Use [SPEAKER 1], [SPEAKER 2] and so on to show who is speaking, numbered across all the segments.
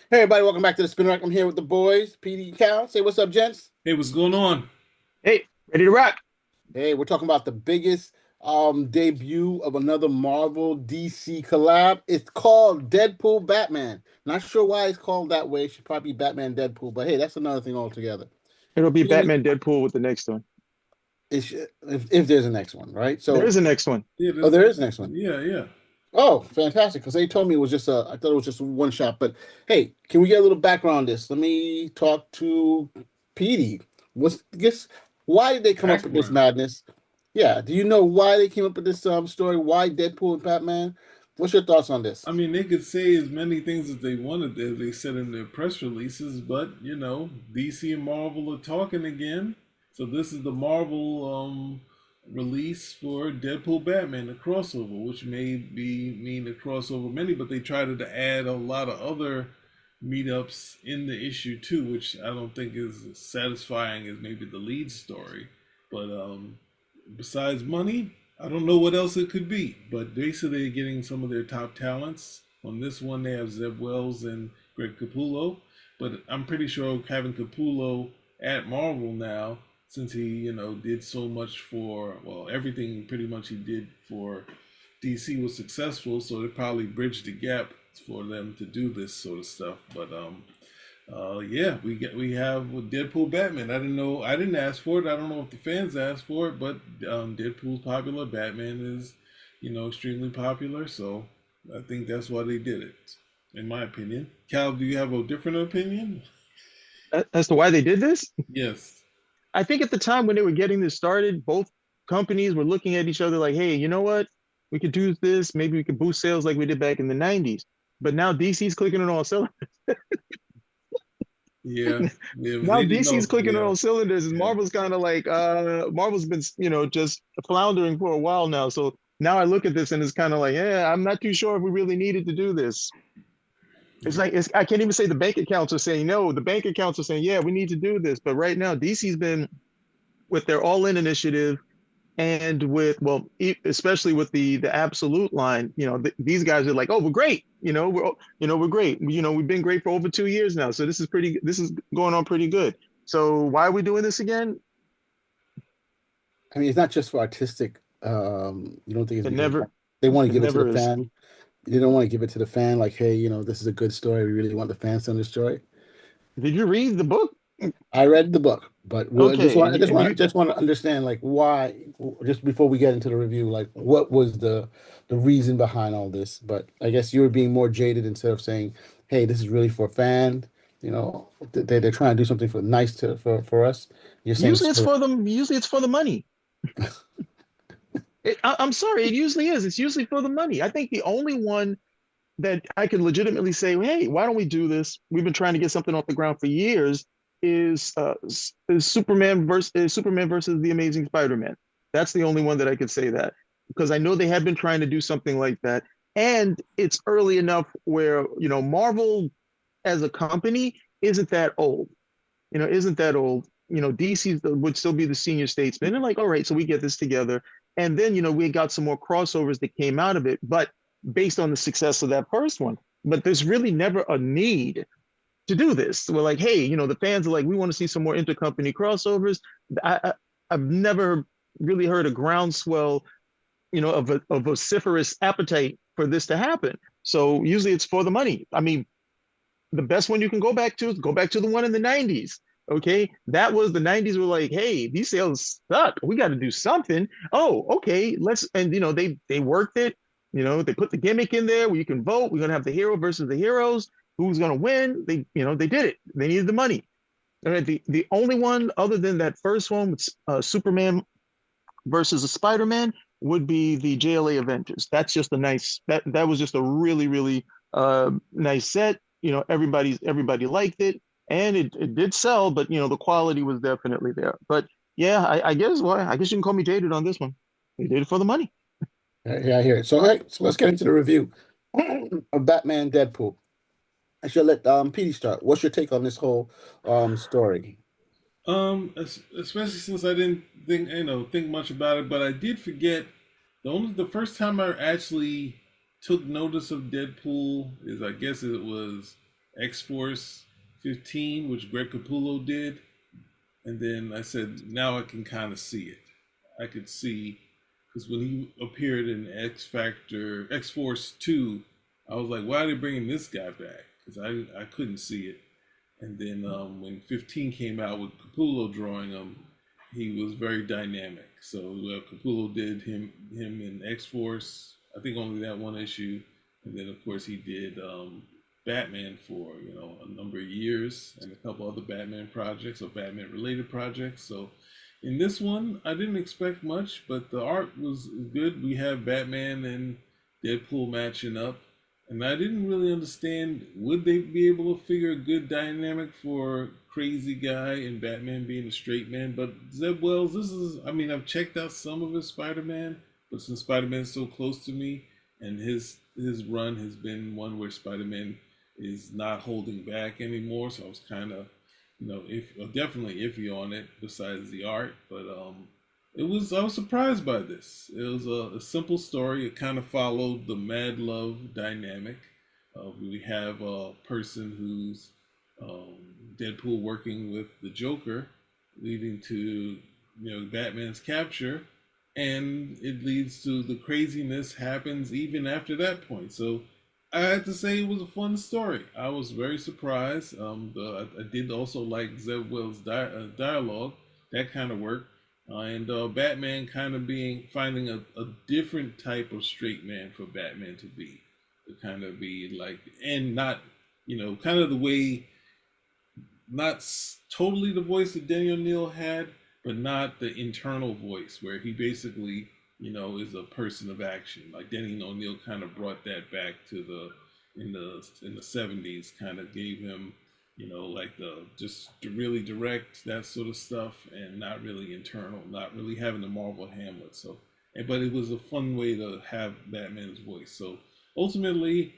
[SPEAKER 1] Hey everybody, welcome back to the Spin Rack. I'm here with the boys, PD Cal. Say what's up, gents.
[SPEAKER 2] Hey, what's going on?
[SPEAKER 3] Hey, ready to rock?
[SPEAKER 1] Hey, we're talking about the biggest debut of another Marvel DC collab. It's called Deadpool Batman. Not sure why it's called that way. It should probably be Batman Deadpool, but hey, that's another thing altogether.
[SPEAKER 3] It'll be
[SPEAKER 1] Beginning-
[SPEAKER 3] Batman Deadpool with the next one.
[SPEAKER 1] if there's a next one, right?
[SPEAKER 3] There
[SPEAKER 1] So,
[SPEAKER 3] is a next one.
[SPEAKER 2] Yeah,
[SPEAKER 1] oh,
[SPEAKER 2] this,
[SPEAKER 1] there is a next one.
[SPEAKER 2] yeah.
[SPEAKER 1] Oh, fantastic! Because they told me it was just I thought it was just one shot. But hey, can we get a little background on this? Let me talk to PD. Guess why did they come up with this
[SPEAKER 2] Background.
[SPEAKER 1] madness? Yeah, do you know why they came up with this story? Why Deadpool and Batman? What's your thoughts on this?
[SPEAKER 2] I mean, they could say as many things as they wanted, as they said in their press releases, but DC and Marvel are talking again. So this is the Marvel release for Deadpool Batman, the crossover, which may be mean the crossover many, but they tried to add a lot of other meetups in the issue too, which I don't think is as satisfying as maybe the lead story. But besides money, I don't know what else it could be. But basically, they're getting some of their top talents. On this one, they have Zeb Wells and Greg Capullo. But I'm pretty sure having Capullo at Marvel now, since he, did so much for, well, everything pretty much he did for DC was successful. So they probably bridged the gap for them to do this sort of stuff. But yeah, we have Deadpool Batman. I didn't ask for it. I don't know if the fans asked for it, but Deadpool's popular. Batman is, extremely popular. So I think that's why they did it, in my opinion. Cal, do you have a different opinion?
[SPEAKER 3] As to why they did this,
[SPEAKER 2] Yes.
[SPEAKER 3] I think at the time when they were getting this started, both companies were looking at each other like, hey, you know what? We could do this. Maybe we could boost sales like we did back in the 90s. But now DC's clicking on all cylinders.
[SPEAKER 2] Yeah. Yeah.
[SPEAKER 3] Now
[SPEAKER 2] They didn't
[SPEAKER 3] DC's
[SPEAKER 2] know.
[SPEAKER 3] clicking on
[SPEAKER 2] Yeah.
[SPEAKER 3] all cylinders, and
[SPEAKER 2] Yeah.
[SPEAKER 3] Marvel's kind of like, Marvel's been, just floundering for a while now. So now I look at this and it's kind of like, yeah, I'm not too sure if we really needed to do this. It's like I can't even say the bank accounts are saying no. The bank accounts are saying, yeah, we need to do this. But right now, DC's been with their all-in initiative and with especially with the absolute line. These guys are like, oh, we're great. We're great. We've been great for over 2 years now. So this is pretty. This is going on pretty good. So why are we doing this again?
[SPEAKER 1] I mean, it's not just for artistic. You don't think it's
[SPEAKER 3] It
[SPEAKER 1] because
[SPEAKER 3] never.
[SPEAKER 1] they want to
[SPEAKER 3] It
[SPEAKER 1] give it to the
[SPEAKER 3] never is.
[SPEAKER 1] fan. They don't want to give it to the fan, like, hey, this is a good story. We really want the fans to understand.
[SPEAKER 3] Did you read the book?
[SPEAKER 1] I read the book, but
[SPEAKER 3] Okay, and
[SPEAKER 1] just want to understand like why. Just before we get into the review, like what was the reason behind all this? But I guess you were being more jaded instead of saying, "Hey, this is really for fans." They're trying to do something for nice to for us. You're saying it's
[SPEAKER 3] usually it's
[SPEAKER 1] for,
[SPEAKER 3] for them. Usually it's for the money. I'm sorry. It usually is. It's usually for the money. I think the only one that I could legitimately say, hey, why don't we do this? We've been trying to get something off the ground for years. Is Superman versus the Amazing Spider-Man? That's the only one that I could say that because I know they had been trying to do something like that, and it's early enough where Marvel as a company isn't that old. Isn't that old. DC would still be the senior statesman, and like, all right, so we get this together, and then we got some more crossovers that came out of it, but based on the success of that first one. But there's really never a need to do this. We're like, hey, the fans are like, we want to see some more intercompany crossovers. I've never really heard a groundswell, of a vociferous appetite for this to happen. So usually it's for the money. I mean, the best one you can go back to the one in the 90s. Okay, that was the 90s were like, hey, these sales suck. We got to do something. Oh, okay, let's and they worked it. They put the gimmick in there where you can vote. We're gonna have the hero versus the heroes. Who's gonna win? They did it. They needed the money. All right, the only one other than that first one with Superman versus a Spider-Man would be the JLA Avengers. That's just a nice that was just a really nice set. Everybody liked it, and it did sell, but the quality was definitely there. But yeah, I guess you can call me jaded on this one. They did it for the money.
[SPEAKER 1] yeah, I hear it. So, all right, so let's get into the review of Batman Deadpool. I should let PD start. What's your take on this whole story?
[SPEAKER 2] Especially since I didn't think much about it, but I did forget the first time I actually took notice of Deadpool is I guess it was X-Force 15, which Greg Capullo did. And then I said, now I can kind of see it. I could see, because when he appeared in X-Force 2, I was like, why are they bringing this guy back? Because I couldn't see it. And then when 15 came out with Capullo drawing him, he was very dynamic. So Capullo did him in X-Force, I think only that one issue. And then, of course, he did Batman for a number of years, and a couple other Batman projects or Batman related projects. So in this one, I didn't expect much, but the art was good. We have Batman and Deadpool matching up, and I didn't really understand, would they be able to figure a good dynamic for crazy guy and Batman being a straight man? But Zeb Wells, I've checked out some of his Spider-Man, but since Spider-Man's so close to me, and his run has been one where Spider-Man is not holding back anymore, so I was kind of, definitely iffy on it. Besides the art, but I was surprised by this. It was a simple story. It kind of followed the Mad Love dynamic. We have a person who's Deadpool working with the Joker, leading to Batman's capture, and it leads to the craziness happens even after that point. So I had to say it was a fun story. I was very surprised. I did also like Zeb Wells' dialogue. That kind of worked. And Batman kind of finding a different type of straight man for Batman to be. To kind of be like, and not, kind of the way, not totally the voice that Denny O'Neil had, but not the internal voice where he basically is a person of action. Like Denny O'Neil kind of brought that back to in the 70s, kind of gave him, like just to really direct that sort of stuff, and not really internal, not really having the Marvel Hamlet. So, but it was a fun way to have Batman's voice. So ultimately,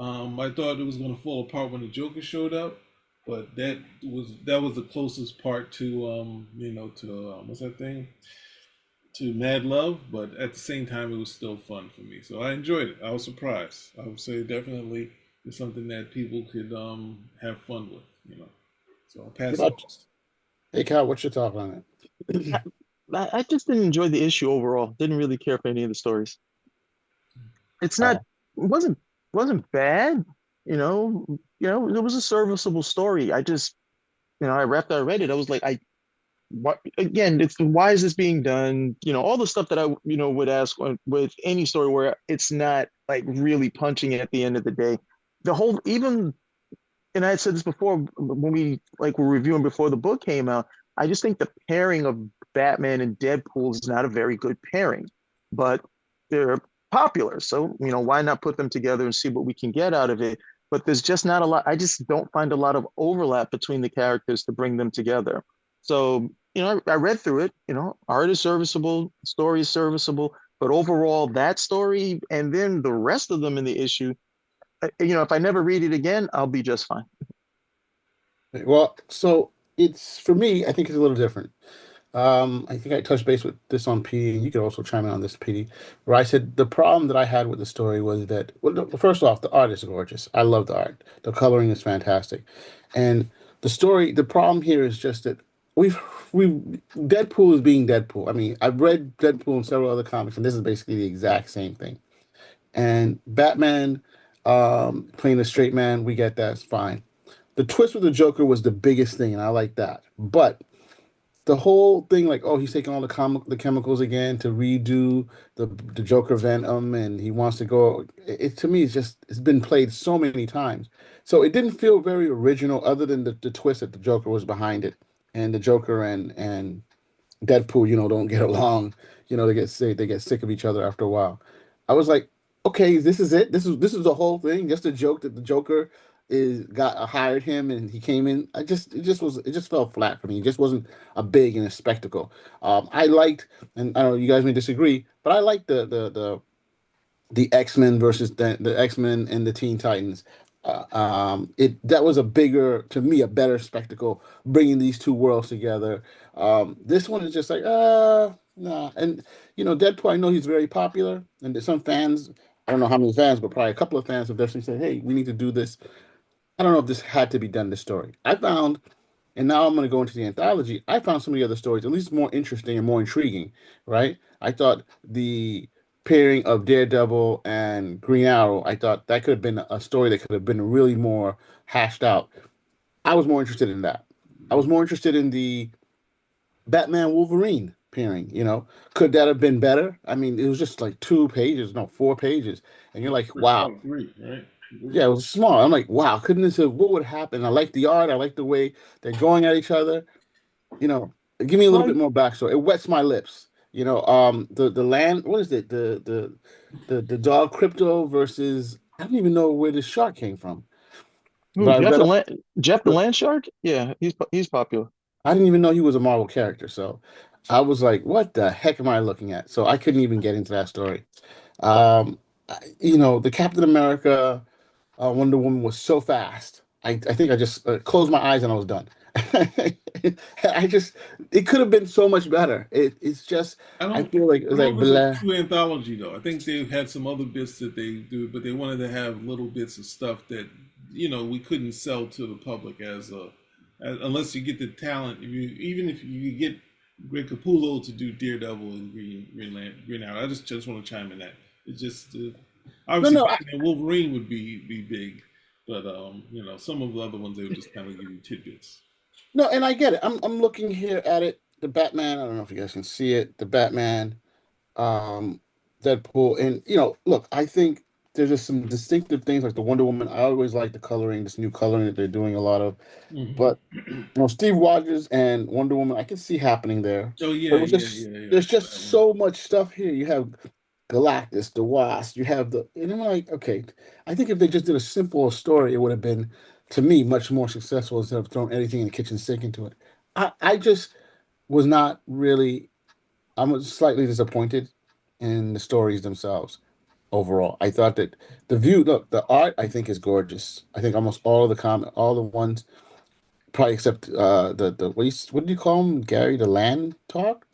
[SPEAKER 2] I thought it was going to fall apart when the Joker showed up, but that was the closest part to what's that thing? To Mad Love, but at the same time, it was still fun for me. So I enjoyed it. I was surprised. I would say definitely it's something that people could have fun with, So I'll pass it.
[SPEAKER 1] Hey, Cal, what's your thought on
[SPEAKER 3] I,
[SPEAKER 1] it?
[SPEAKER 3] I just didn't enjoy the issue overall. Didn't really care for any of the stories. It's not
[SPEAKER 1] Oh,
[SPEAKER 3] wasn't bad, it was a serviceable story. I just, after I read it, I was like, what again, it's why is this being done? All the stuff that I, would ask with any story where it's not like really punching at the end of the day. The whole even and I had said this before when we like were reviewing before the book came out. I just think the pairing of Batman and Deadpool is not a very good pairing, but they're popular. So, why not put them together and see what we can get out of it? But there's just not a lot. I just don't find a lot of overlap between the characters to bring them together. So, I read through it, art is serviceable, story is serviceable, but overall, that story and then the rest of them in the issue, if I never read it again, I'll be just fine.
[SPEAKER 1] well, so it's for me, I think it's a little different. I think I touched base with this on PD, and you could also chime in on this, PD, where I said the problem that I had with the story was that, well, first off, the art is gorgeous. I love the art. The coloring is fantastic. And the problem here is just that we've, we Deadpool is being Deadpool. I mean, I've read Deadpool in several other comics, and this is basically the exact same thing. And Batman, playing a straight man, we get that, it's fine. The twist with the Joker was the biggest thing, and I like that. But the whole thing, like, oh, he's taking all the chemicals again to redo the Joker Venom, and he wants to go. To me, it's been played so many times, so it didn't feel very original, other than the twist that the Joker was behind it, and the Joker and Deadpool, don't get along. They get sick of each other after a while. I was like, okay, this is it. This is the whole thing. Just a joke that the Joker is got hired him and he came in. It just fell flat for me. It just wasn't a big and a spectacle. I liked, and I know you guys may disagree, but I liked the X-Men versus the X-Men and the Teen Titans. It that was a bigger, to me, a better spectacle, bringing these two worlds together. This one is just like, nah. And Deadpool, I know he's very popular, and there's some fans, I don't know how many fans, but probably a couple of fans have definitely said, hey, we need to do this. I don't know if this had to be done, this story. I found, and now I'm going to go into the anthology. I found some of the other stories at least more interesting and more intriguing, right? I thought the pairing of Daredevil and Green Arrow, I thought that could have been a story that could have been really more hashed out. I was more interested in that. I was more interested in the Batman Wolverine pairing, Could that have been better? I mean, it was just like 2 pages, no, 4 pages. And you're like,
[SPEAKER 2] First
[SPEAKER 1] wow.
[SPEAKER 2] part three, right?
[SPEAKER 1] Yeah, it was small. I'm like, wow, couldn't this have, what would happen? I like the art. I like the way they're going at each other. You know, Give me a little
[SPEAKER 3] Well,
[SPEAKER 1] bit more backstory. It wets my lips. The land, what is it? The dog Krypto versus, I don't even know where this shark came from.
[SPEAKER 3] who
[SPEAKER 1] But I
[SPEAKER 3] Jeff
[SPEAKER 1] read
[SPEAKER 3] the
[SPEAKER 1] up,
[SPEAKER 3] Land Jeff the Land Shark? Yeah, he's popular.
[SPEAKER 1] I didn't even know he was a Marvel character. So I was like, what the heck am I looking at? So I couldn't even get into that story. Um, the Captain America, Wonder Woman was so fast. I think I just closed my eyes and I was done. I just, it could have been so much better. It's just,
[SPEAKER 2] I
[SPEAKER 1] I
[SPEAKER 2] don't.
[SPEAKER 1] feel like
[SPEAKER 2] I
[SPEAKER 1] it's
[SPEAKER 2] don't know
[SPEAKER 1] like
[SPEAKER 2] if it's a
[SPEAKER 1] blah.
[SPEAKER 2] true anthology though. I think they've had some other bits that they do, but they wanted to have little bits of stuff that we couldn't sell to the public unless you get the talent. Even if you get Greg Capullo to do Daredevil and Green Arrow. I just want to chime in that it's just
[SPEAKER 1] No,
[SPEAKER 2] obviously
[SPEAKER 1] no,
[SPEAKER 2] Batman Wolverine would be big, but some of the other ones they would just kind of give you tidbits.
[SPEAKER 1] no, and I get it. I'm looking here at it. The Batman. I don't know if you guys can see it. The Batman. um, Deadpool, and look, I think there's just some distinctive things like the Wonder Woman. I always like the coloring, this new coloring that they're doing a lot of.
[SPEAKER 2] Hmm.
[SPEAKER 1] But Steve Rogers and Wonder Woman, I can see happening there.
[SPEAKER 2] Oh
[SPEAKER 1] But
[SPEAKER 2] yeah,
[SPEAKER 1] it was
[SPEAKER 2] yeah,
[SPEAKER 1] just
[SPEAKER 2] yeah, yeah.
[SPEAKER 1] there's just
[SPEAKER 2] That one.
[SPEAKER 1] so much stuff here. You have Galactus, the Wasp, you have and I'm like, okay, I think if they just did a simple story, it would have been, to me, much more successful instead of throwing anything in the kitchen sink into it. I just was not really. I'm slightly disappointed in the stories themselves overall. I thought that look, the art I think is gorgeous. I think almost all the ones, probably except the what do you call him, Gary, the land shark,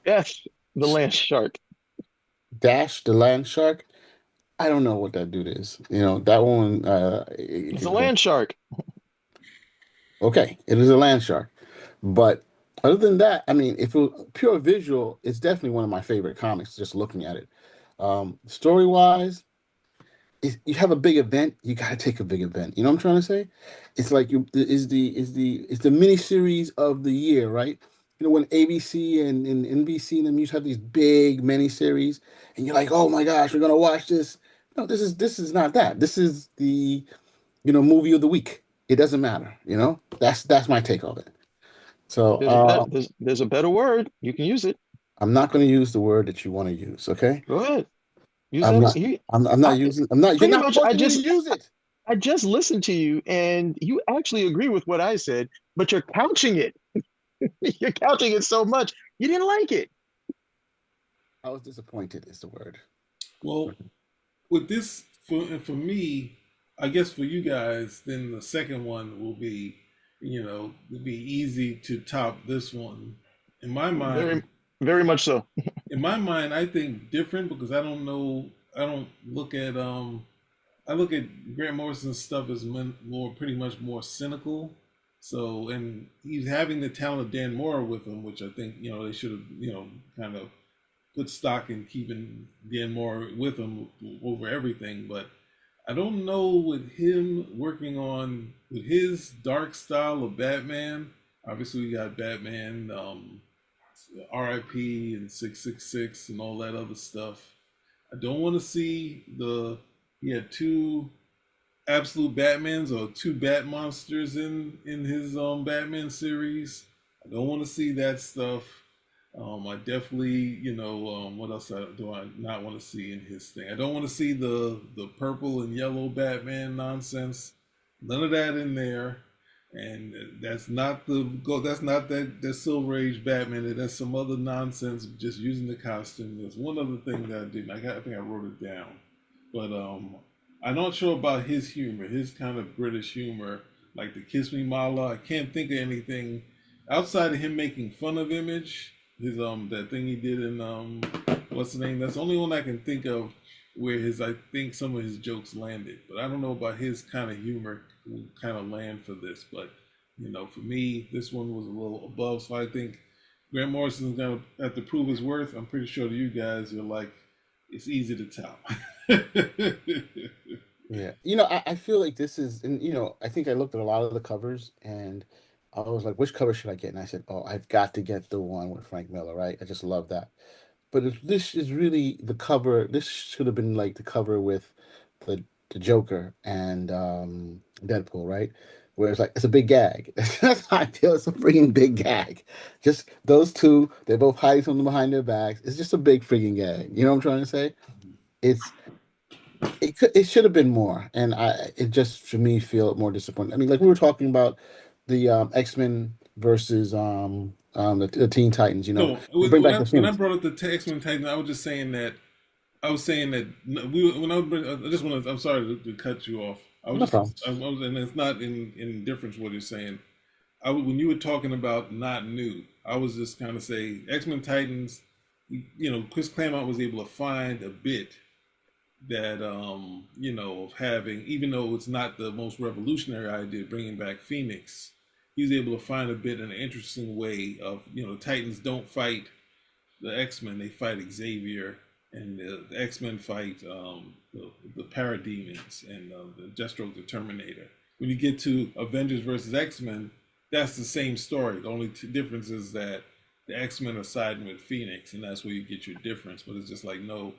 [SPEAKER 3] Jeff the Land Shark.
[SPEAKER 1] Dash, the land shark. I don't know what that dude is. That one. It
[SPEAKER 3] It's a
[SPEAKER 1] could go.
[SPEAKER 3] land shark.
[SPEAKER 1] Okay, it is a land shark, but other than that, I mean, if it was pure visual, it's definitely one of my favorite comics. Just looking at it, story wise, you have a big event, you got to take a big event. You know what I'm trying to say? It's like is the mini series of the year, right? When ABC and NBC and them used to have these big mini series, and you're like, oh my gosh, we're gonna watch this. No, this is not that. This is the movie of the week. It doesn't matter. That's my take of it. So
[SPEAKER 3] There's a better word. You can use it.
[SPEAKER 1] I'm not going to use the word that you want to use. Okay,
[SPEAKER 3] Go ahead. Use
[SPEAKER 1] I'm
[SPEAKER 3] that.
[SPEAKER 1] not. I'm not
[SPEAKER 3] I
[SPEAKER 1] using. I'm not. You're
[SPEAKER 3] pretty
[SPEAKER 1] not
[SPEAKER 3] much.
[SPEAKER 1] forcing me to use it.
[SPEAKER 3] I just listened to you, and you actually agree with what I said, but you're couching it. You're couching it so much you didn't like it.
[SPEAKER 1] I was disappointed. Is the word.
[SPEAKER 2] Well, with this for me, I guess for you guys, then the second one will be, will be easy to top this one. In my
[SPEAKER 3] Very,
[SPEAKER 2] mind,
[SPEAKER 3] very much so.
[SPEAKER 2] I think different because I don't know. I don't look at I look at Grant Morrison's stuff as more pretty much more cynical. So, and he's having the talent of Dan Mora with him, which I think they should have kind of put stock in keeping Dan Mora with him over everything. But I don't know with him working on with his dark style of Batman. Obviously, we got Batman, R.I.P. and 666 and all that other stuff. I don't want to see he had two absolute Batmans or two Bat monsters in his Batman series. I don't want to see that stuff. I definitely, what else do I not want to see in his thing? I don't want to see the purple and yellow Batman nonsense. None of that in there. And that's not that's not that Silver Age Batman. That's some other nonsense. Just using the costume. There's one other thing that I didn't. I think I wrote it down, but I'm not sure about his humor. His kind of British humor, like the Kiss Me Mala. I can't think of anything outside of him making fun of Image. His that thing he did in what's the name? That's the only one I can think of where I think some of his jokes landed, but I don't know about his kind of humor will kind of land for this. But for me, this one was a little above, so I think Grant Morrison's gonna have to prove his worth. I'm pretty sure to you guys, you're like, it's easy to tell.
[SPEAKER 1] Yeah. I feel like this is, and I think I looked at a lot of the covers and I was like, which cover should I get? And I said, oh, I've got to get the one with Frank Miller, right? I just love that. But if this is really the cover, this should have been like the cover with the the Joker and Deadpool, right? Where it's like it's a big gag. That's how I feel. It's a freaking big gag. Just those two, they're both hiding something behind their backs. It's just a big freaking gag. You know what I'm trying to say? It's it should have been more, and it just for me feel more disappointing. I mean, like we were talking about the X-Men versus the Teen Titans.
[SPEAKER 2] No,
[SPEAKER 1] Bring back the
[SPEAKER 2] when I
[SPEAKER 1] Phoenix.
[SPEAKER 2] brought up the X-Men Titan, I was just saying that we when I was I just want to. I'm sorry to cut you off.
[SPEAKER 1] No problem.
[SPEAKER 2] And it's not in difference what you're saying. When you were talking about not new, I was just kind of say X-Men Titans. Chris Claremont was able to find a bit that of having, even though it's not the most revolutionary idea, bringing back Phoenix, he was able to find a bit in an interesting way of Titans don't fight the X-Men, they fight Xavier, and the X-Men fight the Parademons and the Deathstroke the Terminator. When you get to Avengers versus X-Men, that's the same story. The only difference is that the X-Men are siding with Phoenix, and that's where you get your difference. But it's just like, no,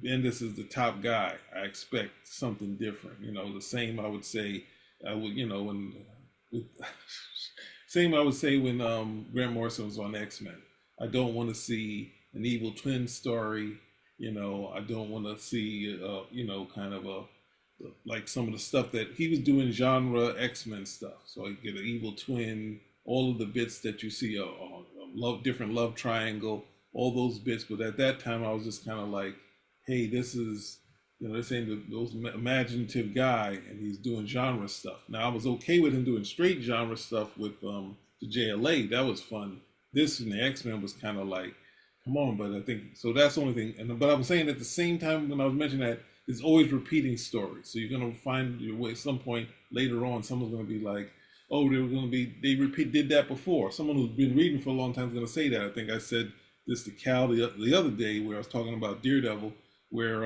[SPEAKER 2] Bendis is the top guy. I expect something different. The same I would say. I would, when same I would say when Grant Morrison was on X-Men. I don't want to see an evil twin story. I don't want to see kind of like some of the stuff that he was doing, genre X-Men stuff. So I get an evil twin, all of the bits that you see, different love triangle, all those bits. But at that time, I was just kind of like, hey, this is, this ain't those imaginative guy, and he's doing genre stuff. Now, I was okay with him doing straight genre stuff with the JLA. That was fun. This and the X-Men was kind of like, come on, but I think, so that's the only thing. But I'm saying at the same time, when I was mentioning that, it's always repeating stories. So you're going to find your way at some point later on, someone's going to be like, oh, did that before. Someone who's been reading for a long time is going to say that. I think I said this to Cal the other day where I was talking about Daredevil, where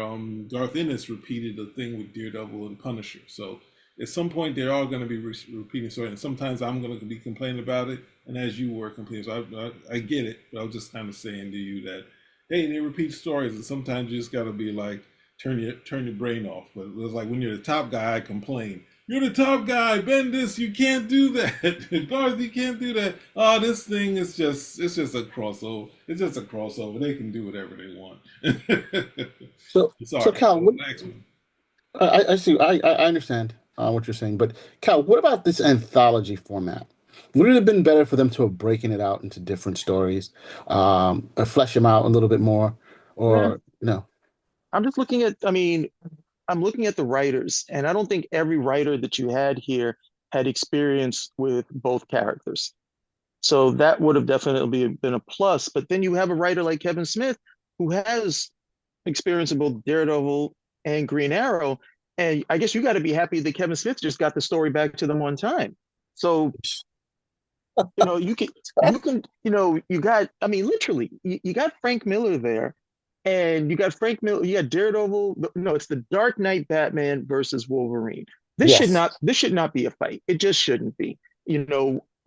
[SPEAKER 2] Garth Ennis repeated the thing with Daredevil and Punisher. So at some point, they are going to be repeating stories, and sometimes I'm going to be complaining about it, and as you were complaining. So I get it, but I was just kind of saying to you that, hey, they repeat stories, and sometimes you just got to be like, turn your brain off. But it was like when you're the top guy, I complain. You're the top guy, Bendis. You can't do that. Garth, you can't do that. Oh, this thing is it's just a crossover. It's just a crossover. They can do whatever they want.
[SPEAKER 1] So
[SPEAKER 2] Sorry.
[SPEAKER 1] Cal,
[SPEAKER 2] Next one.
[SPEAKER 1] I see. I understand what you're saying, but Cal, what about this anthology format? Would it have been better for them to have broken it out into different stories, or flesh them out a little bit more,
[SPEAKER 3] Yeah,
[SPEAKER 1] or no?
[SPEAKER 3] I'm just looking at, I mean, I'm looking at the writers, and I don't think every writer that you had here had experience with both characters. So that would have definitely been a plus. But then you have a writer like Kevin Smith who has experience in both Daredevil and Green Arrow. And I guess you got to be happy that Kevin Smith just got the story back to them on time. So, you got, I mean, literally, you got Frank Miller there, and you got Frank Miller, you got Daredevil. No, it's the Dark Knight Batman versus Wolverine.
[SPEAKER 1] Yes.
[SPEAKER 3] This should not be a fight. It just shouldn't be,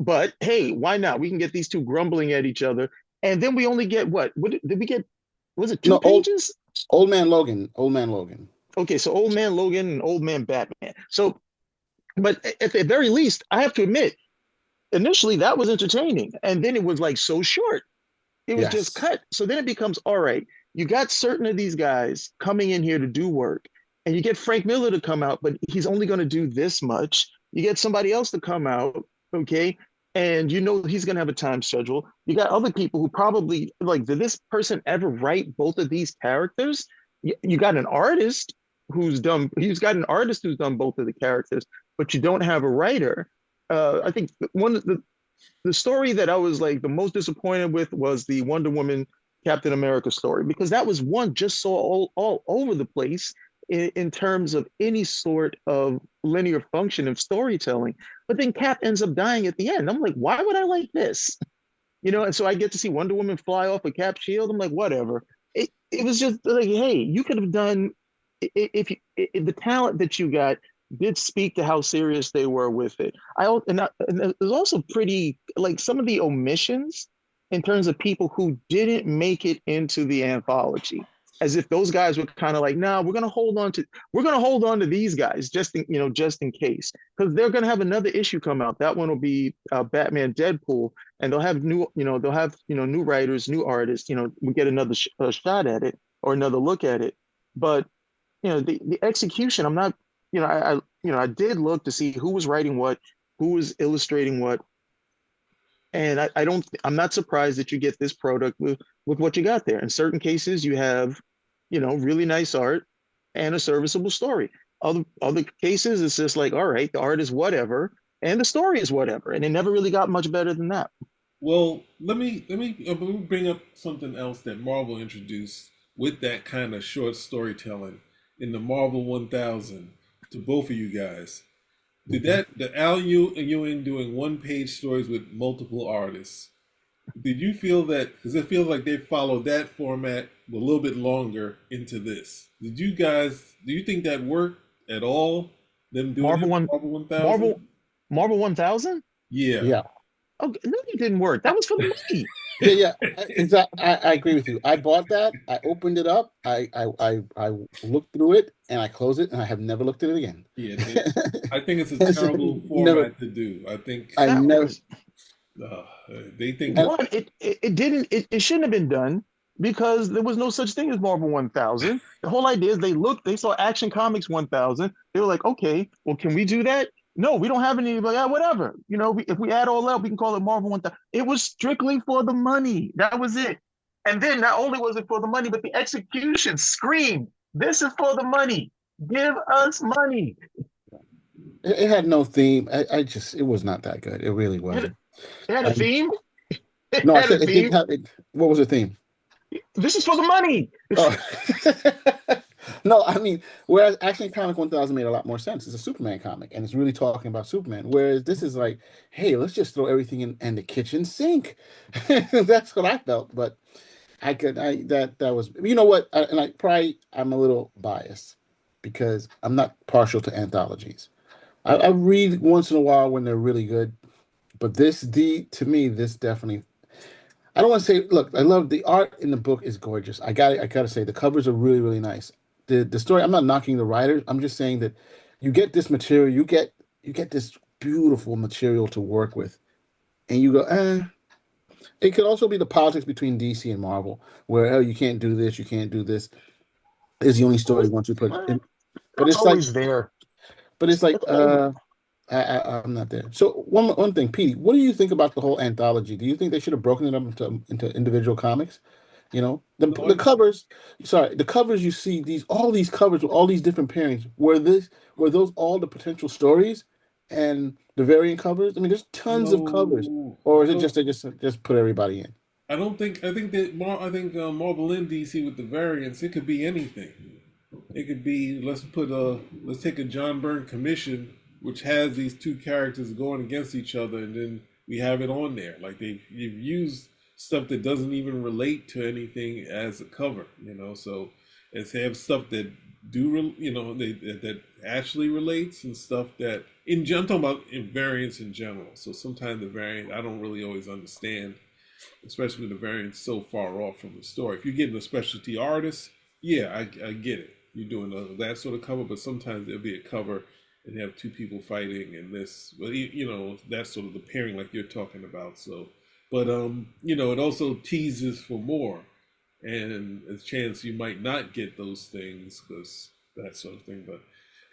[SPEAKER 3] but hey, why not? We can get these two grumbling at each other. And then we only get what did we get? Was it two
[SPEAKER 1] No,
[SPEAKER 3] pages?
[SPEAKER 1] old man Logan. Old man Logan.
[SPEAKER 3] Okay, so Old Man Logan and Old Man Batman. So, but at the very least, I have to admit, initially that was entertaining. And then it was like so short. It was just
[SPEAKER 1] Yes.
[SPEAKER 3] cut. So then it becomes all right. You got certain of these guys coming in here to do work, and you get Frank Miller to come out, but he's only going to do this much. You get somebody else to come out, okay, and he's going to have a time schedule. You got other people who probably like, did this person ever write both of these characters? You got an artist he's got an artist who's done both of the characters, but you don't have a writer. I think one of the story that I was like the most disappointed with was the Wonder Woman Captain America story, because that was one just so all over the place in terms of any sort of linear function of storytelling. But then Cap ends up dying at the end. I'm like, why would I like this? And so I get to see Wonder Woman fly off a Cap shield. I'm like, whatever. It was just like, hey, you could have done if the talent that you got did speak to how serious they were with it. And it was also pretty like some of the omissions in terms of people who didn't make it into the anthology, as if those guys were kind of like, nah, we're gonna hold on to these guys just in case, because they're gonna have another issue come out. That one will be Batman Deadpool, and they'll have new writers, new artists. We get another shot at it or another look at it, but the execution. I'm not, I did look to see who was writing what, who was illustrating what, and I'm not surprised that you get this product with what you got there. In certain cases, you have, really nice art and a serviceable story. Other cases, it's just like, all right, the art is whatever, and the story is whatever, and it never really got much better than that.
[SPEAKER 2] Well, let me bring up something else that Marvel introduced with that kind of short storytelling in the Marvel 1000 to both of you guys. Did the Ewing doing one-page stories with multiple artists? Did you feel that? Because it feels like they followed that format a little bit longer into this. Do you think that worked at all? Them doing
[SPEAKER 3] Marvel
[SPEAKER 2] it
[SPEAKER 3] one,
[SPEAKER 2] Marvel 1000?
[SPEAKER 3] Marvel, Marvel 1000.
[SPEAKER 2] Yeah.
[SPEAKER 1] Yeah.
[SPEAKER 3] Oh no, it didn't work. That was for the money.
[SPEAKER 1] Yeah, yeah, exactly. I agree with you. I bought that. I opened it up. I looked through it and I closed it and I have never looked at it again.
[SPEAKER 2] Yeah, I think it's a
[SPEAKER 1] It's
[SPEAKER 2] terrible
[SPEAKER 1] never.
[SPEAKER 2] format to do. I think
[SPEAKER 1] I
[SPEAKER 3] That
[SPEAKER 1] never.
[SPEAKER 3] was
[SPEAKER 2] uh, they think
[SPEAKER 1] And
[SPEAKER 2] that.
[SPEAKER 3] one. It didn't. It shouldn't have been done because there was no such thing as Marvel 1000. The whole idea is they saw Action Comics 1000. They were like, okay, well, can we do that? No, we don't have any. Like, whatever. If we add all that, we can call it Marvel 1000. It was strictly for the money. That was it. And then not only was it for the money, but the execution screamed, "This is for the money. Give us money."
[SPEAKER 1] it had no theme. It was not that good. It really
[SPEAKER 3] It,
[SPEAKER 1] wasn't.
[SPEAKER 3] it had a
[SPEAKER 1] Um,
[SPEAKER 3] theme. It
[SPEAKER 1] no, I
[SPEAKER 3] had a
[SPEAKER 1] said it didn't
[SPEAKER 3] theme.
[SPEAKER 1] have it. What was the theme?
[SPEAKER 3] This is for the money.
[SPEAKER 1] Oh. No, I mean, whereas Action Comic 1000 made a lot more sense. It's a Superman comic, and it's really talking about Superman. Whereas this is like, hey, let's just throw everything in the kitchen sink. That's what I felt. But that was, you know what? And I probably I'm a little biased because I'm not partial to anthologies. I read once in a while when they're really good, but to me, this definitely. I don't want to say. Look, I love the art in the book is gorgeous. I gotta say the covers are really really nice. The story. I'm not knocking the writers. I'm just saying that you get this material. You get this beautiful material to work with, and you go, eh. It could also be the politics between DC and Marvel, where oh, you can't do this, you can't do this. Is the only story once you put in. But
[SPEAKER 3] That's
[SPEAKER 1] it's like,
[SPEAKER 3] always there.
[SPEAKER 1] but it's like,
[SPEAKER 3] That's always
[SPEAKER 1] I'm not there. So one thing, Petey, what do you think about the whole anthology? Do you think they should have broken it up into individual comics?
[SPEAKER 2] No,
[SPEAKER 1] The covers. Sorry, the covers you see all these covers with all these different pairings. Were those all the potential stories, and the variant covers? I mean, there's tons of covers,
[SPEAKER 2] no,
[SPEAKER 1] or is
[SPEAKER 2] I
[SPEAKER 1] it
[SPEAKER 2] don't.
[SPEAKER 1] just they just put everybody in?
[SPEAKER 2] I don't think. I think that Marvel and DC with the variants, it could be anything. It could be let's take a John Byrne commission, which has these two characters going against each other, and then we have it on there. Like they've used stuff that doesn't even relate to anything as a cover, So it's have stuff that that actually relates and stuff that I'm talking about in variants in general. So sometimes the variant I don't really always understand, especially when the variant's so far off from the story. If you're getting a specialty artist, yeah, I get it. You're doing that sort of cover, but sometimes there'll be a cover and have two people fighting and this, well, that's sort of the pairing like you're talking about. So, but it also teases for more, and a chance you might not get those things because that sort of thing. But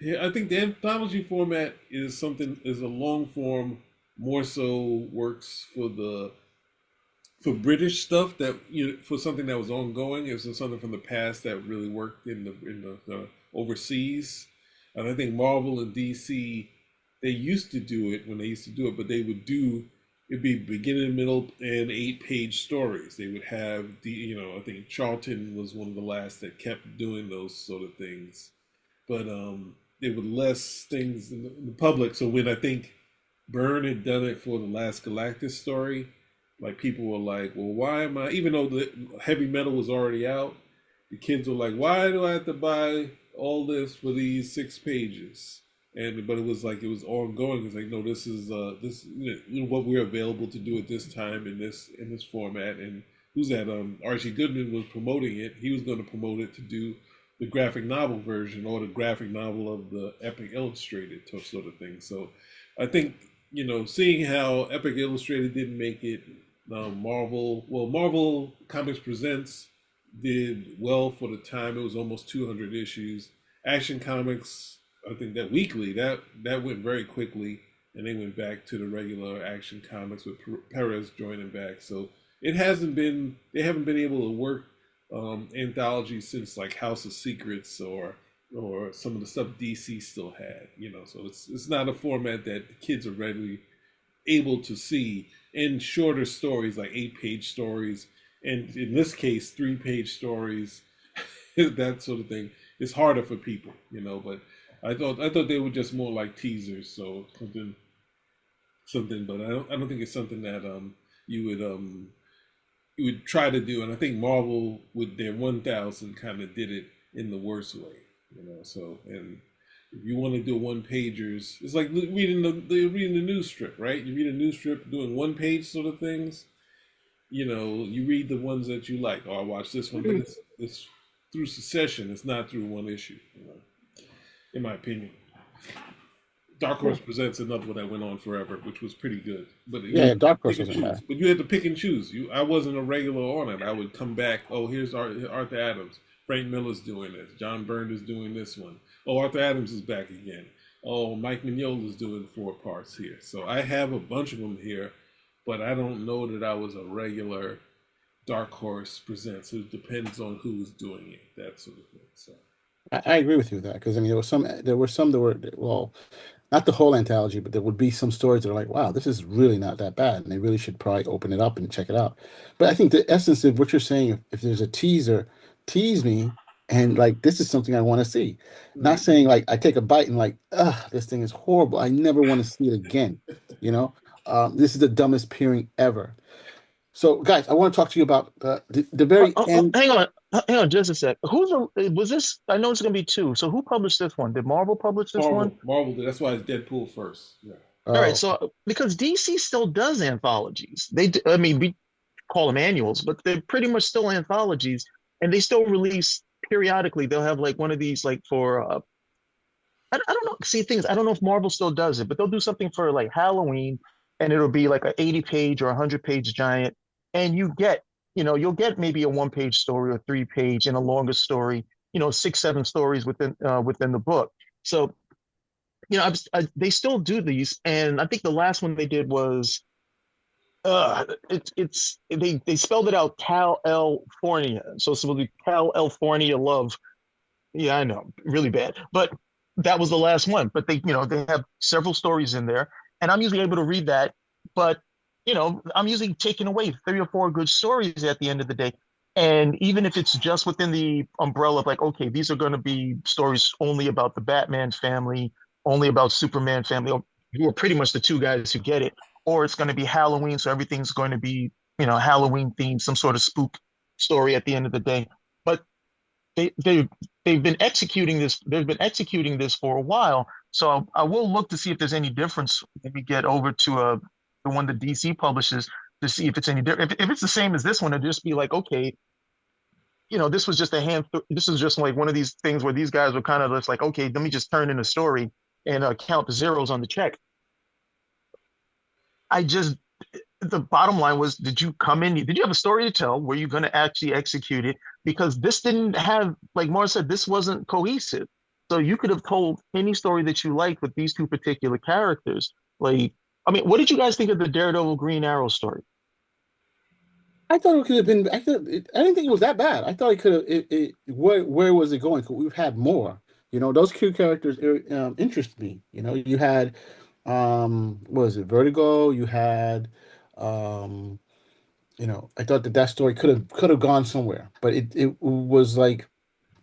[SPEAKER 2] yeah, I think the anthology format is a long form more so works for British stuff that for something that was ongoing. It was something from the past that really worked in the overseas. And I think Marvel and DC they used to do it when they used to do it, but they would do it'd be beginning, middle, and 8-page stories. They would have I think Charlton was one of the last that kept doing those sort of things, but there were less things in the public. So when I think Byrne had done it for the last Galactus story, like people were like, well, why am I? Even though the heavy metal was already out, the kids were like, why do I have to buy all this for these 6 pages? And but it was like it was ongoing. It's like no, this is what we're available to do at this time in this format. And who's that? Archie Goodman was promoting it. He was going to promote it to do the graphic novel version or the graphic novel of the Epic Illustrated sort of thing. So I think seeing how Epic Illustrated didn't make it, Marvel Comics Presents did well for the time. It was almost 200 issues. Action Comics, I think that weekly that went very quickly, and they went back to the regular Action Comics with Perez joining back. So they haven't been able to work anthologies since like House of Secrets or some of the stuff DC still had. So it's not a format that the kids are readily able to see in shorter stories, like 8-page stories, and in this case 3-page stories, that sort of thing. It's harder for people, but I thought they were just more like teasers, so something, but I don't think it's something that you would try to do. And I think Marvel with their 1000 kind of did it in the worst way, So, and if you want to do 1-pagers, it's like reading the news strip, right? You read a news strip doing 1-page sort of things. You read the ones that you like. Oh, I watched this one, but it's through succession. It's not through one issue, in my opinion. Dark Horse Presents another one that went on forever, which was pretty good. But
[SPEAKER 1] Yeah, Dark Horse wasn't bad.
[SPEAKER 2] But you had to pick and choose. I wasn't a regular on it. I would come back. Oh, here's Arthur Adams. Frank Miller's doing this. John Byrne is doing this one. Oh, Arthur Adams is back again. Oh, Mike Mignola's doing 4 parts here. So I have a bunch of them here, but I don't know that I was a regular Dark Horse Presents. It depends on who's doing it, that sort of thing. So
[SPEAKER 1] I agree with you with that, because I mean there were some that were, well, not the whole anthology, but there would be some stories that are like, wow, this is really not that bad, and they really should probably open it up and check it out. But I think the essence of what you're saying, if there's a teaser, tease me, and like this is something I want to see. Not saying like I take a bite and like, this thing is horrible, I never want to see it again. This is the dumbest pairing ever. So, guys, I want to talk to you about the very end.
[SPEAKER 3] Hang on, just a sec. Was this? I know it's going to be 2. So who published this one? Did Marvel publish this one?
[SPEAKER 2] Marvel did. That's why it's Deadpool first. Yeah.
[SPEAKER 3] All right. So because DC still does anthologies, I mean, we call them annuals, but they're pretty much still anthologies, and they still release periodically. They'll have like one of these, like for I don't know. See, things I don't know if Marvel still does it, but they'll do something for like Halloween, and it'll be like an 80-page or 100-page giant, and you'll get maybe a 1-page story or 3-page and a longer story, 6, 7 stories within the book. So, they still do these, and I think the last one they did was, they spelled it out California, so it's supposed to be California Love. Yeah, I know, really bad, but that was the last one. But they have several stories in there, and I'm usually able to read that, but I'm usually taking away 3 or 4 good stories at the end of the day. And even if it's just within the umbrella of like, okay, these are going to be stories only about the Batman family, only about Superman family, who are pretty much the 2 guys who get it, or it's going to be Halloween, so everything's going to be, Halloween themed, some sort of spook story at the end of the day. But they've been executing this. They've been executing this for a while. So I will look to see if there's any difference when we get over to the one that DC publishes, to see if it's any different. If it's the same as this one, it'd just be like, okay, this was just this is just like one of these things where these guys were kind of just like, okay, let me just turn in a story and count the zeros on the check. The bottom line was, did you have a story to tell? Were you going to actually execute it? Because this didn't have, like Morris said, this wasn't cohesive. So you could have told any story that you liked with these 2 particular characters. Like, I mean, what did you guys think of the Daredevil Green Arrow story?
[SPEAKER 1] I thought it could have been. I didn't think it was that bad. I thought it could have. Where was it going? We've had more. Those 2 characters interest me. You had, what was it, Vertigo? You had Um, I thought that story could have gone somewhere, but it was like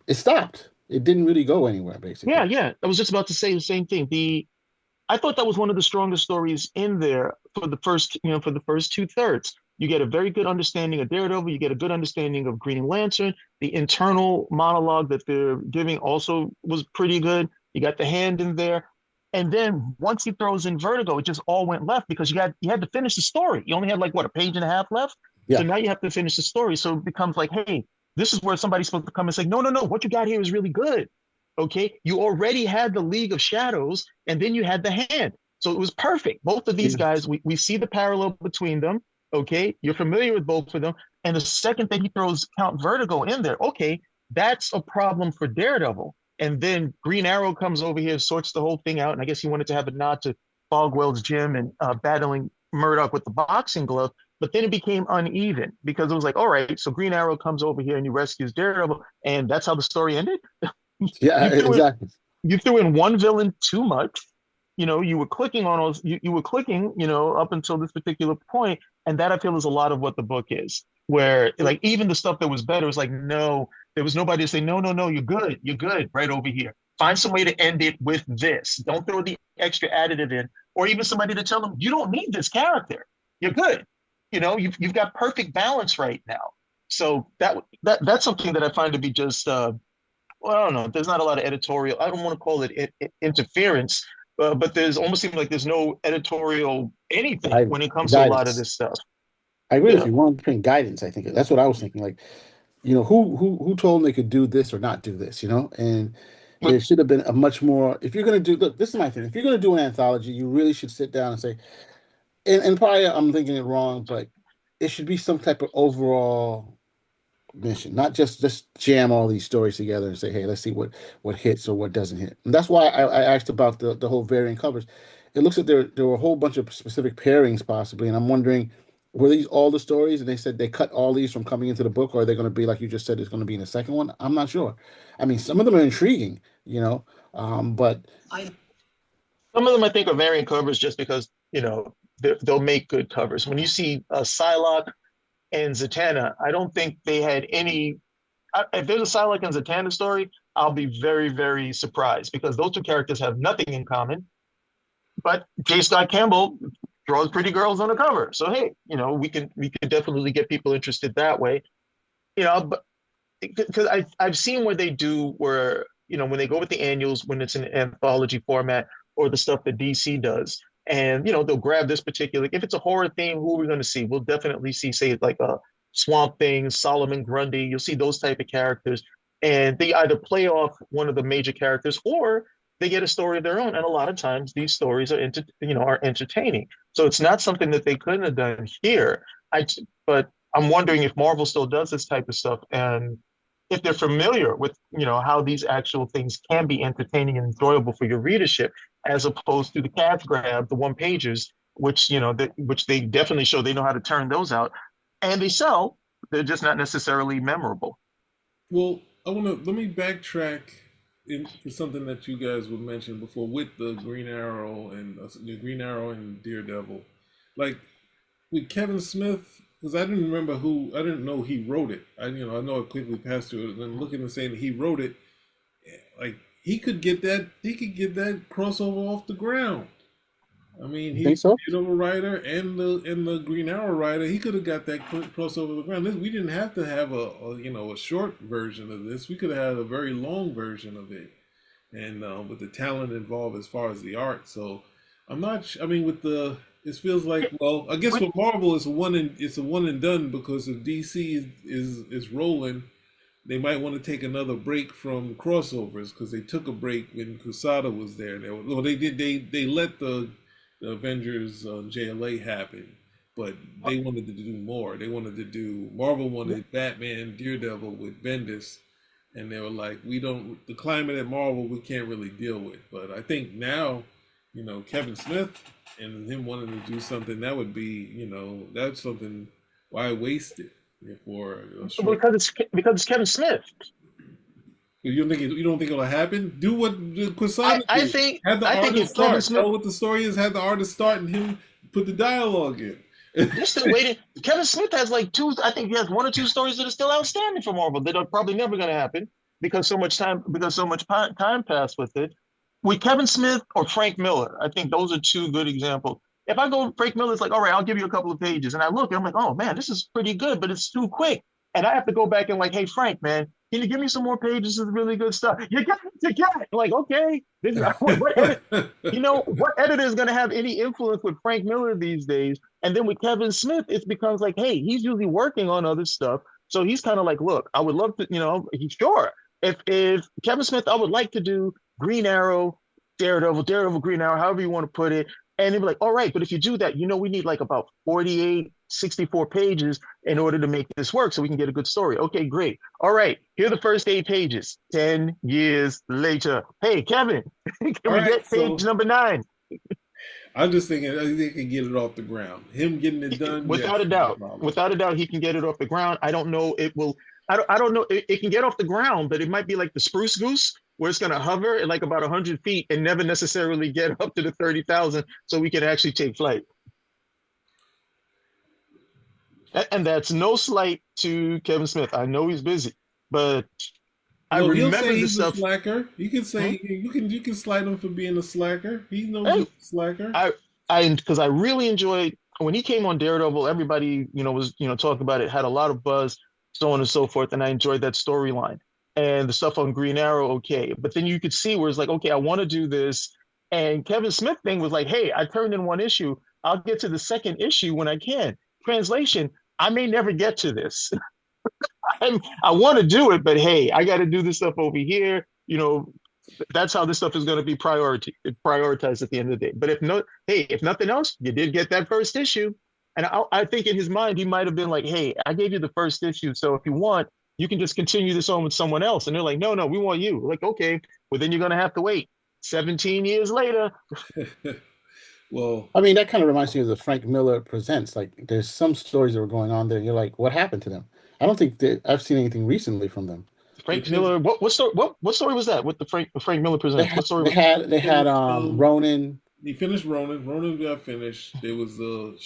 [SPEAKER 1] it stopped. It didn't really go anywhere,
[SPEAKER 3] Yeah,
[SPEAKER 1] basically.
[SPEAKER 3] yeah. I was just about to say the same thing. I thought that was one of the strongest stories in there for the first, for the first two-thirds. You get a very good understanding of Daredevil. You get a good understanding of Green Lantern. The internal monologue that they're giving also was pretty good. You got the hand in there. And then once he throws in Vertigo, it just all went left because you had to finish the story. You only had like what, a page and a half left. So
[SPEAKER 1] Yeah,
[SPEAKER 3] now you have to finish the story. So it becomes like, hey, this is where somebody's supposed to come and say, no, no, no, what you got here is really good. Okay. You already had the League of Shadows, and then you had the hand. So it was perfect. Both of these
[SPEAKER 1] yeah,
[SPEAKER 3] guys, we see the parallel between them. Okay. You're familiar with both of them. And the second that he throws Count Vertigo in there, okay, that's a problem for Daredevil. And then Green Arrow comes over here, sorts the whole thing out. And I guess he wanted to have a nod to Fogwell's gym and battling Murdoch with the boxing glove. But then it became uneven because it was like, all right, so Green Arrow comes over here and he rescues Daredevil, and that's how the story ended.
[SPEAKER 1] yeah,
[SPEAKER 3] you threw in
[SPEAKER 1] exactly.
[SPEAKER 3] you threw in one villain too much. You were clicking on those, you were clicking, up until this particular point, and that I feel is a lot of what the book is. Where like even the stuff that was better was like, no, there was nobody to say, no, no, no, you're good, right over here. Find some way to end it with this. Don't throw the extra additive in, or even somebody to tell them you don't need this character. You're good. You've got perfect balance right now. So that's something that I find to be just well, I don't know. There's not a lot of editorial. I don't want to call it interference, but there's almost seems like there's no editorial anything when it comes to a lot of
[SPEAKER 1] Guidance.
[SPEAKER 3] this stuff.
[SPEAKER 1] I agree with
[SPEAKER 3] Yeah.
[SPEAKER 1] you. One thing, guidance. I think that's what I was thinking. Like, who told them they could do this or not do this? And
[SPEAKER 3] But
[SPEAKER 1] there should have been a much more. If you're gonna do, look, this is my thing. If you're gonna do an anthology, you really should sit down and say, and probably I'm thinking it wrong, but it should be some type of overall mission, not just jam all these stories together and say, hey, let's see what hits or what doesn't hit. And that's why I asked about the whole variant covers. It looks like there were a whole bunch of specific pairings possibly, and I'm wondering, were these all the stories? And they said they cut all these from coming into the book, or are they going to be like you just said, it's going to be in the second one? I'm not sure. I mean, some of them are intriguing, but
[SPEAKER 3] some of them I think are variant covers just because they'll make good covers. When you see Psylocke and Zatanna, I don't think they had any. If there's a Psylocke and Zatanna story, I'll be very, very surprised because those two characters have nothing in common. But J. Scott Campbell draws pretty girls on the cover. So hey, we can definitely get people interested that way. But because I've seen where they do where when they go with the annuals when it's an anthology format or the stuff that DC does, and they'll grab this particular if it's a horror theme, who are we going to see? We'll definitely see say like a Swamp Thing, Solomon Grundy. You'll see those type of characters, and they either play off one of the major characters or they get a story of their own. And a lot of times these stories are entertaining. So it's not something that they couldn't have done here. But I'm wondering if Marvel still does this type of stuff and if they're familiar with how these actual things can be entertaining and enjoyable for your readership, as opposed to the cash grab, the one pages, which they definitely show they know how to turn those out, and they sell. They're just not necessarily memorable.
[SPEAKER 2] Well, let me backtrack into something that you guys were mentioning before with the Green Arrow and Daredevil, like with Kevin Smith, because I didn't know he wrote it. I know it quickly passed through it, and then looking and saying he wrote it, like he could get that crossover off the ground. I mean,
[SPEAKER 1] you think
[SPEAKER 2] he's
[SPEAKER 1] so?
[SPEAKER 2] the Daredevil writer and the Green Arrow writer. He could have got that crossover the ground. We didn't have to have a short version of this. We could have had a very long version of it, and with the talent involved as far as the art. So I'm not. I mean, with the it feels like, well, I guess for Marvel it's a one and done because if DC is rolling, they might want to take another break from crossovers because they took a break when Kusada was there. They let the Avengers JLA happen, but they wanted to do more. They wanted to do Marvel wanted Batman, Daredevil with Bendis, and they were like, we don't the climate at Marvel we can't really deal with. But I think now, Kevin Smith and him wanting to do something that would be, that's something why waste it for a short.
[SPEAKER 3] Because it's Kevin Smith.
[SPEAKER 2] You don't think it'll happen? Do what
[SPEAKER 3] I,
[SPEAKER 2] Quesada
[SPEAKER 3] I
[SPEAKER 2] did.
[SPEAKER 3] think
[SPEAKER 2] Have the
[SPEAKER 3] I think
[SPEAKER 2] artist
[SPEAKER 3] if Kevin
[SPEAKER 2] start.
[SPEAKER 3] Smith
[SPEAKER 2] Tell what the story is. Have the artist start and him put the dialogue in.
[SPEAKER 3] They're still waiting. Kevin Smith has like two. I think he has one or two stories that are still outstanding for Marvel that are probably never going to happen because so much time passed with it. With Kevin Smith or Frank Miller, I think those are two good examples. If I go Frank Miller's like, all right, I'll give you a couple of pages, and I look, and I'm like, oh man, this is pretty good, but it's too quick, and I have to go back and like, hey Frank, man, can you give me some more pages of really good stuff? You got it, you got it. Like, okay, this is what editor is going to have any influence with Frank Miller these days? And then with Kevin Smith, it becomes like, hey, he's usually working on other stuff. So he's kind of like, look, I would love to, he's sure. If Kevin Smith, I would like to do Green Arrow, Daredevil, Green Arrow, however you want to put it. And they'd be like, all right, but if you do that, we need like about 48, 64 pages in order to make this work so we can get a good story. Okay, great. All right, here are the first 8 pages. 10 years later. Hey, Kevin, can we get page number 9?
[SPEAKER 2] I'm just thinking, I think they can get it off the ground. Him getting it done,
[SPEAKER 3] without a doubt, he can get it off the ground. I don't know. It will. I don't know. It can get off the ground, but it might be like the Spruce Goose, where it's going to hover at like about 100 feet and never necessarily get up to the 30,000, so we can actually take flight. And that's no slight to Kevin Smith. I know he's busy, but I remember
[SPEAKER 2] he's a slacker. You can say you can slide him for being a slacker. He knows he's a slacker.
[SPEAKER 3] Because I really enjoyed when he came on Daredevil. Everybody was talking about it, had a lot of buzz, so on and so forth, and I enjoyed that storyline. And the stuff on Green Arrow, okay, but then you could see where it's like, okay, I want to do this, and Kevin Smith thing was like, hey, I turned in 1 issue. I'll get to the 2nd issue when I can. Translation: I may never get to this. I want to do it, but hey, I got to do this stuff over here. That's how this stuff is going to be prioritized at the end of the day. But if nothing else, you did get that 1st issue. And I think in his mind, he might have been like, hey, I gave you the 1st issue. So if you want, you can just continue this on with someone else. And they're like, no, we want you. We're like, okay, well, then you're going to have to wait 17 years later.
[SPEAKER 2] Well,
[SPEAKER 1] I mean, that kind of reminds me of the Frank Miller Presents. Like, there's some stories that were going on there. And you're like, what happened to them? I don't think that I've seen anything recently from them.
[SPEAKER 3] Frank Miller. What story was that? With the Frank Miller Presents? What story?
[SPEAKER 1] They had Ronin.
[SPEAKER 2] He finished Ronin. Ronin got finished. There was the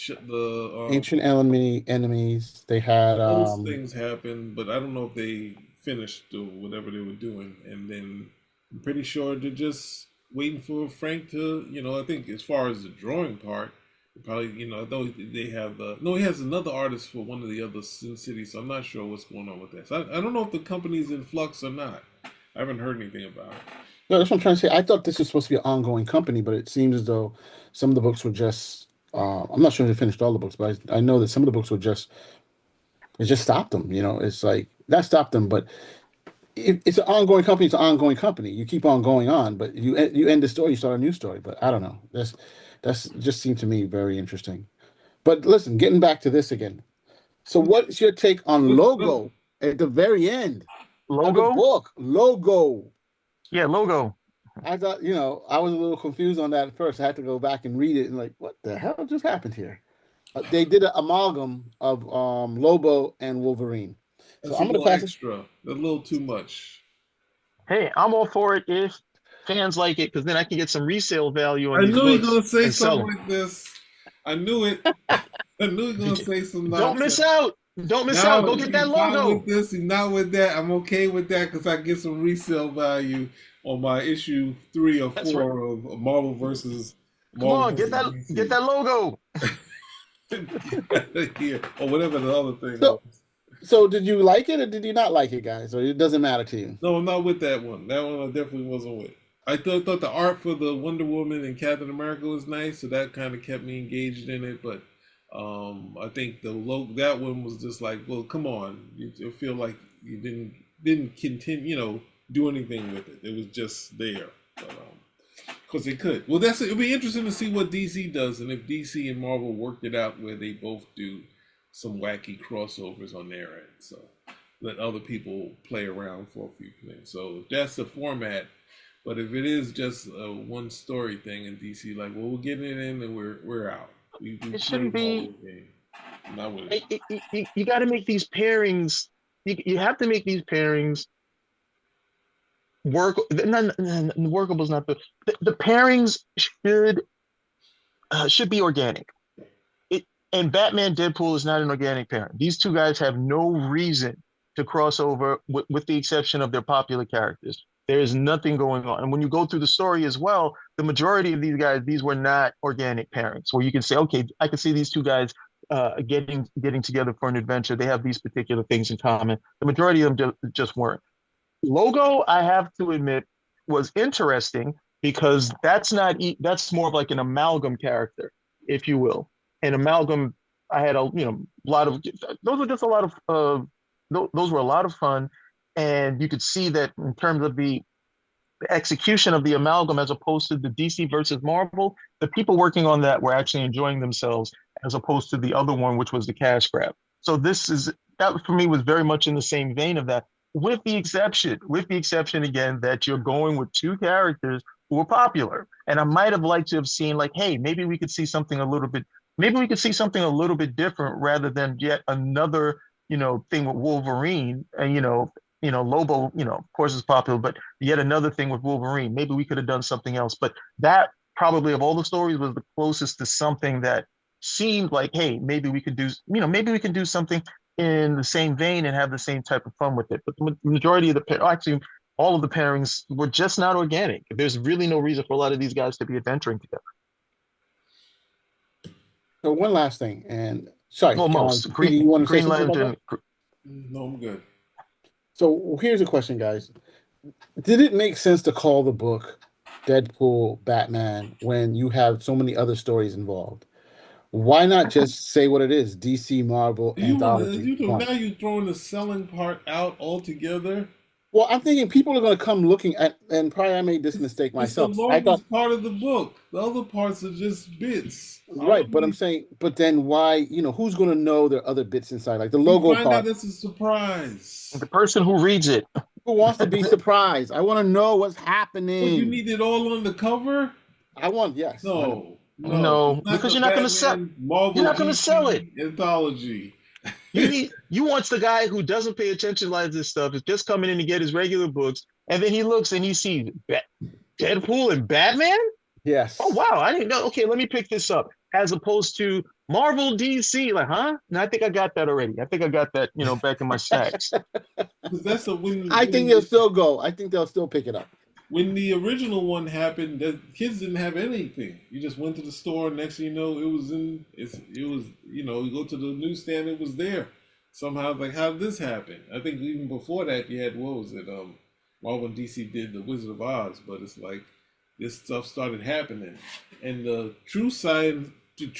[SPEAKER 1] Ancient Enemies. They had
[SPEAKER 2] those things happened, but I don't know if they finished whatever they were doing. And then I'm pretty sure they're just waiting for Frank to, I think as far as the drawing part, probably, though they have he has another artist for one of the other Sin City, so I'm not sure what's going on with that. So I don't know if the company's in flux or not. I haven't heard anything about it.
[SPEAKER 1] No, that's what I'm trying to say. I thought this was supposed to be an ongoing company, but it seems as though some of the books were just, I'm not sure if they finished all the books, but I know that some of the books were it just stopped them. It's like, not stopped them, but it's an ongoing company. It's an ongoing company. You keep on going on, but you end the story, you start a new story. But I don't know. That's just seemed to me very interesting. But listen, getting back to this again. So what's your take on Logo at the very end?
[SPEAKER 3] Logo?
[SPEAKER 1] Of the book. Logo.
[SPEAKER 3] Yeah, Logo.
[SPEAKER 1] I thought, I was a little confused on that at first. I had to go back and read it and like, what the hell just happened here? They did an amalgam of Lobo and Wolverine. So
[SPEAKER 2] I'm going to pass extra. A little too much.
[SPEAKER 3] Hey, I'm all for it if fans like it, because then I can get some resale value on
[SPEAKER 2] I
[SPEAKER 3] these
[SPEAKER 2] knew he was going to say
[SPEAKER 3] something
[SPEAKER 2] like this. I knew it. I knew he was going to say some nonsense.
[SPEAKER 3] Don't miss out. Don't miss out. Go get that logo.
[SPEAKER 2] With this, he's not with that. I'm okay with that because I get some resale value on my issue 3 or 4 of Marvel versus Marvel.
[SPEAKER 3] Come on, get that logo.
[SPEAKER 2] Yeah, or whatever the other thing
[SPEAKER 1] was. So did you like it or did you not like it, guys? Or it doesn't matter to you?
[SPEAKER 2] No, I'm not with that one. That one I definitely wasn't with. I thought the art for the Wonder Woman and Captain America was nice, so that kind of kept me engaged in it. But I think that one was just like, well, come on. You feel like you didn't continue, do anything with it. It was just there. Because they could. Well, it'll be interesting to see what DC does, and if DC and Marvel worked it out where they both do some wacky crossovers on their end. So let other people play around for a few things. So if that's the format, but if it is just a one story thing in DC, like, well, we're getting it in and we're out.
[SPEAKER 3] It shouldn't be. You got to make these pairings. You have to make these pairings work. Workable is not the pairings should be organic. and Batman Deadpool is not an organic parent. These two guys have no reason to cross over, with the exception of their popular characters. There is nothing going on. And when you go through the story as well, the majority of these guys, these were not organic parents, where you can say, okay, I can see these two guys getting together for an adventure. They have these particular things in common. The majority of them just weren't. Logo, I have to admit, was interesting because that's more of like an amalgam character, if you will. An amalgam, I had a lot of those were just a lot of those were a lot of fun, and you could see that in terms of the execution of the amalgam as opposed to the DC versus Marvel, the people working on that were actually enjoying themselves as opposed to the other one, which was the cash grab. So that for me was very much in the same vein of that, with the exception again that you're going with two characters who were popular. And I might have liked to have seen like, hey, maybe we could see something a little bit different rather than yet another, thing with Wolverine and, Lobo, of course is popular, but yet another thing with Wolverine. Maybe we could have done something else, but that probably of all the stories was the closest to something that seemed like, hey, maybe we can do something in the same vein and have the same type of fun with it. But the majority of actually all of the pairings were just not organic. There's really no reason for a lot of these guys to be adventuring together.
[SPEAKER 1] So one last thing, and sorry,
[SPEAKER 3] almost
[SPEAKER 1] you want to say
[SPEAKER 3] Green
[SPEAKER 1] something
[SPEAKER 3] Lantern.
[SPEAKER 2] No, I'm good.
[SPEAKER 1] So here's a question, guys. Did it make sense to call the book Deadpool Batman when you have so many other stories involved? Why not just say what it is? DC Marvel anthology.
[SPEAKER 2] Now you're throwing the selling part out altogether.
[SPEAKER 1] Well, I'm thinking people are going to come looking at, and probably I made this mistake myself.
[SPEAKER 2] It's the longest part of the book. The other parts are just bits.
[SPEAKER 1] Right, but I'm saying, but then why? Who's going to know there are other bits inside, like the logo
[SPEAKER 2] find
[SPEAKER 1] part?
[SPEAKER 2] Out it's a surprise.
[SPEAKER 3] The person who reads it.
[SPEAKER 1] Who wants to be surprised? I want to know what's happening.
[SPEAKER 2] Well, you need it all on the cover.
[SPEAKER 1] Yes.
[SPEAKER 3] No, because you're not going to sell. You're not going to sell it.
[SPEAKER 2] Anthology.
[SPEAKER 3] You want the guy who doesn't pay attention to this stuff, is just coming in to get his regular books, and then he looks and he sees Deadpool and Batman.
[SPEAKER 1] Yes.
[SPEAKER 3] Oh wow, I didn't know. Okay, let me pick this up. As opposed to Marvel, DC, like, huh? No, I think I got that already. I think I got that, back in my stacks.
[SPEAKER 1] I think they'll still go. I think they'll still pick it up.
[SPEAKER 2] When the original one happened, the kids didn't have anything. You just went to the store, next thing you know, you go to the newsstand, it was there. Somehow, like, how did this happen? I think even before that, you had, Marvel and DC did the Wizard of Oz, but it's like, this stuff started happening. And the true sign of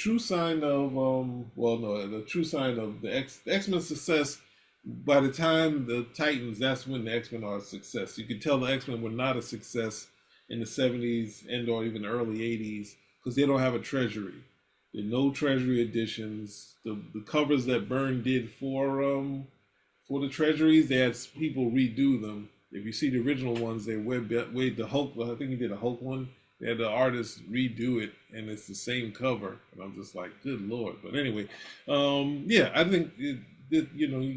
[SPEAKER 2] the X-Men success, by the time the Titans, that's when the X-Men are a success. You could tell the X-Men were not a success in the 70s and or even early 80s because they don't have a treasury. There are no treasury editions. The covers that Byrne did for the treasuries, they had people redo them. If you see the original ones, they weighed the Hulk. I think he did a Hulk one. They had the artist redo it, and it's the same cover. And I'm just like, good Lord. But anyway, I think you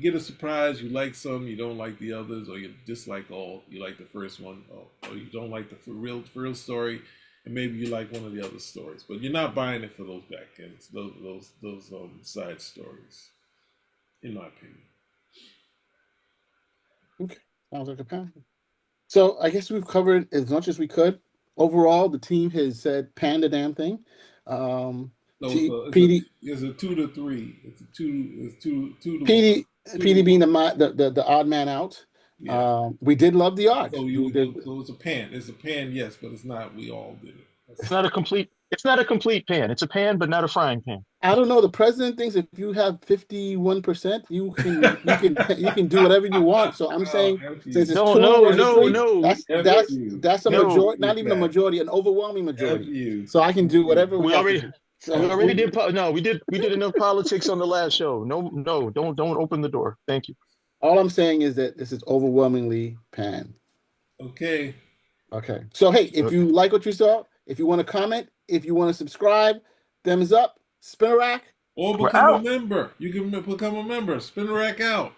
[SPEAKER 2] get a surprise. You like some, you don't like the others, or you dislike all. You like the first one, or you don't like the real story, and maybe you like one of the other stories. But you're not buying it for those back ends, those side stories, in my opinion.
[SPEAKER 1] Okay. Sounds like a plan. So I guess we've covered as much as we could. Overall, the team has said pan the damn thing.
[SPEAKER 2] PD is a 2 to 3. It's two to
[SPEAKER 1] PD being the odd man out. Yeah. We did love the art.
[SPEAKER 2] So it's a pan. It's a pan, yes, but it's not. We all did it.
[SPEAKER 3] It's not a complete pan. It's a pan, but not a frying pan.
[SPEAKER 1] I don't know. The president thinks if you have 51%, you can do whatever you want. So I'm saying, since it's
[SPEAKER 3] no.
[SPEAKER 1] That's a majority, not even a majority, an overwhelming majority. So I can do whatever we
[SPEAKER 3] did. No, we did enough politics on the last show. No, don't open the door. Thank you.
[SPEAKER 1] All I'm saying is that this is overwhelmingly pan.
[SPEAKER 2] Okay.
[SPEAKER 1] So hey, if you like what you saw, if you want to comment, if you want to subscribe, thumbs up, spin a rack,
[SPEAKER 2] or become a member. You can become a member. Spin a rack out.